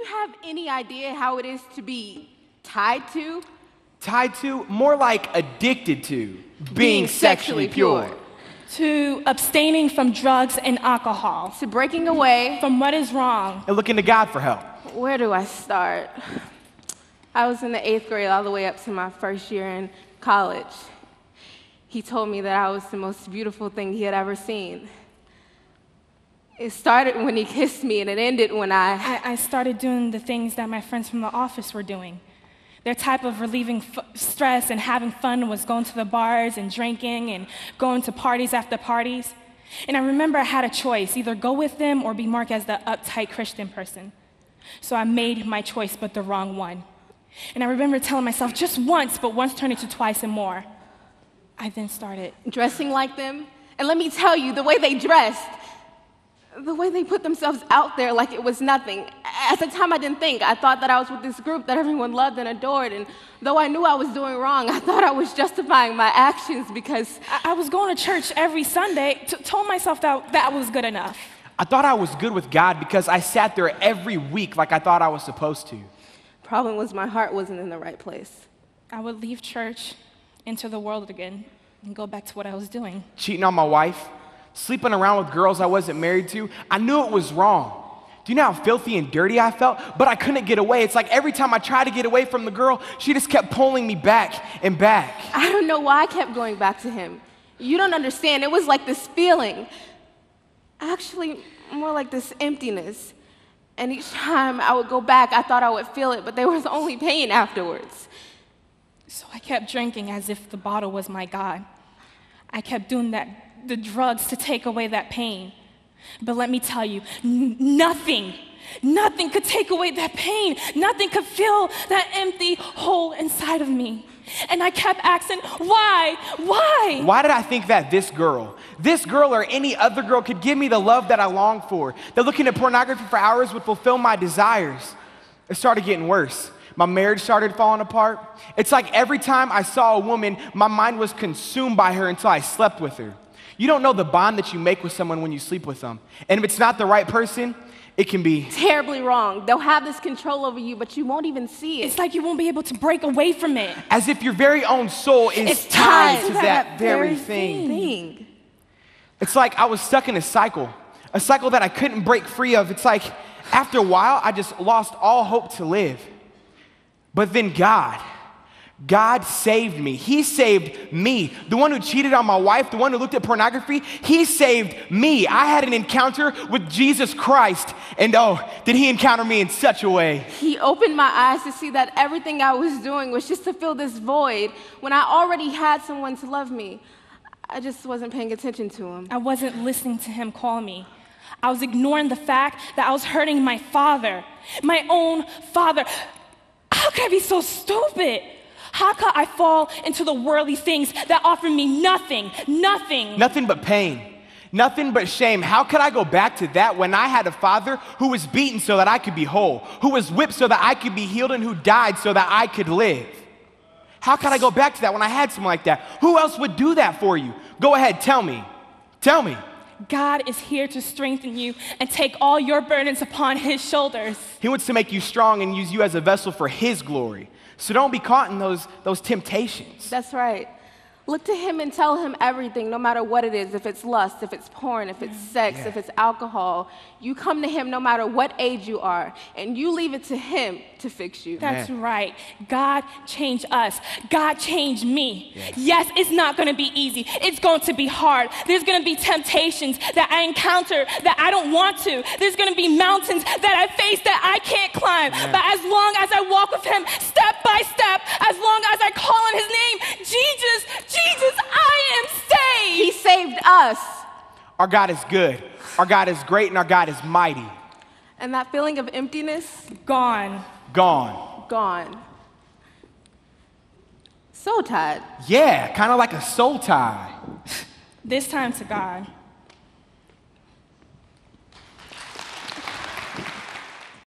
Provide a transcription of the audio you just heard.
you have any idea how it is to be tied to? Tied to? More like addicted to. Being sexually pure. To abstaining from drugs and alcohol. To breaking away from what is wrong. And looking to God for help. Where do I start? I was in the 8th grade all the way up to my first year in college. He told me that I was the most beautiful thing he had ever seen. It started when he kissed me, and it ended when I started doing the things that my friends from the office were doing. Their type of relieving stress and having fun was going to the bars and drinking and going to parties after parties. And I remember I had a choice, either go with them or be marked as the uptight Christian person. So I made my choice, but the wrong one. And I remember telling myself just once, but once turned into twice and more. I then started dressing like them. And let me tell you, the way they dressed, the way they put themselves out there like it was nothing. At the time, I didn't think. I thought that I was with this group that everyone loved and adored, and though I knew I was doing wrong, I thought I was justifying my actions because I was going to church every Sunday, told myself that was good enough. I thought I was good with God because I sat there every week like I thought I was supposed to. Problem was my heart wasn't in the right place. I would leave church, enter the world again, and go back to what I was doing. Cheating on my wife. Sleeping around with girls I wasn't married to. I knew it was wrong. Do you know how filthy and dirty I felt? But I couldn't get away. It's like every time I tried to get away from the girl, she just kept pulling me back and back. I don't know why I kept going back to him. You don't understand. It was like this feeling. Actually, more like this emptiness. And each time I would go back, I thought I would feel it, but there was only pain afterwards. So I kept drinking as if the bottle was my God. I kept doing the drugs to take away that pain. But let me tell you, nothing could take away that pain. Nothing could fill that empty hole inside of me. And I kept asking, why? Why did I think that this girl or any other girl could give me the love that I longed for? That looking at pornography for hours would fulfill my desires. It started getting worse. My marriage started falling apart. It's like every time I saw a woman, my mind was consumed by her until I slept with her. You don't know the bond that you make with someone when you sleep with them. And if it's not the right person, it can be terribly wrong. They'll have this control over you, but you won't even see it. It's like you won't be able to break away from it. As if your very own soul is tied to that very thing. It's like I was stuck in a cycle that I couldn't break free of. It's like after a while, I just lost all hope to live. But then God saved me. He saved me. The one who cheated on my wife, the one who looked at pornography, he saved me. I had an encounter with Jesus Christ, and oh, did he encounter me in such a way. He opened my eyes to see that everything I was doing was just to fill this void when I already had someone to love me. I just wasn't paying attention to him. I wasn't listening to him call me. I was ignoring the fact that I was hurting my father, my own father. How could I be so stupid? How could I fall into the worldly things that offer me nothing? Nothing but pain. Nothing but shame. How could I go back to that when I had a father who was beaten so that I could be whole, who was whipped so that I could be healed, and who died so that I could live? How could I go back to that when I had someone like that? Who else would do that for you? Go ahead, tell me. Tell me. God is here to strengthen you and take all your burdens upon his shoulders. He wants to make you strong and use you as a vessel for his glory. So don't be caught in those temptations. That's right. Look to him and tell him everything, no matter what it is. If it's lust, if it's porn, if it's sex, if it's alcohol. You come to him no matter what age you are, and you leave it to him to fix you. That's right. God changed us. God changed me. Yes, it's not going to be easy. It's going to be hard. There's going to be temptations that I encounter that I don't want to. There's going to be mountains that I face that I can't climb. But as long as I walk with him step by step, as long as I call on his name, Jesus, I am saved. He saved us. Our God is good. Our God is great, and our God is mighty. And that feeling of emptiness? Gone. Soul tied. Yeah, kind of like a soul tie. This time to God.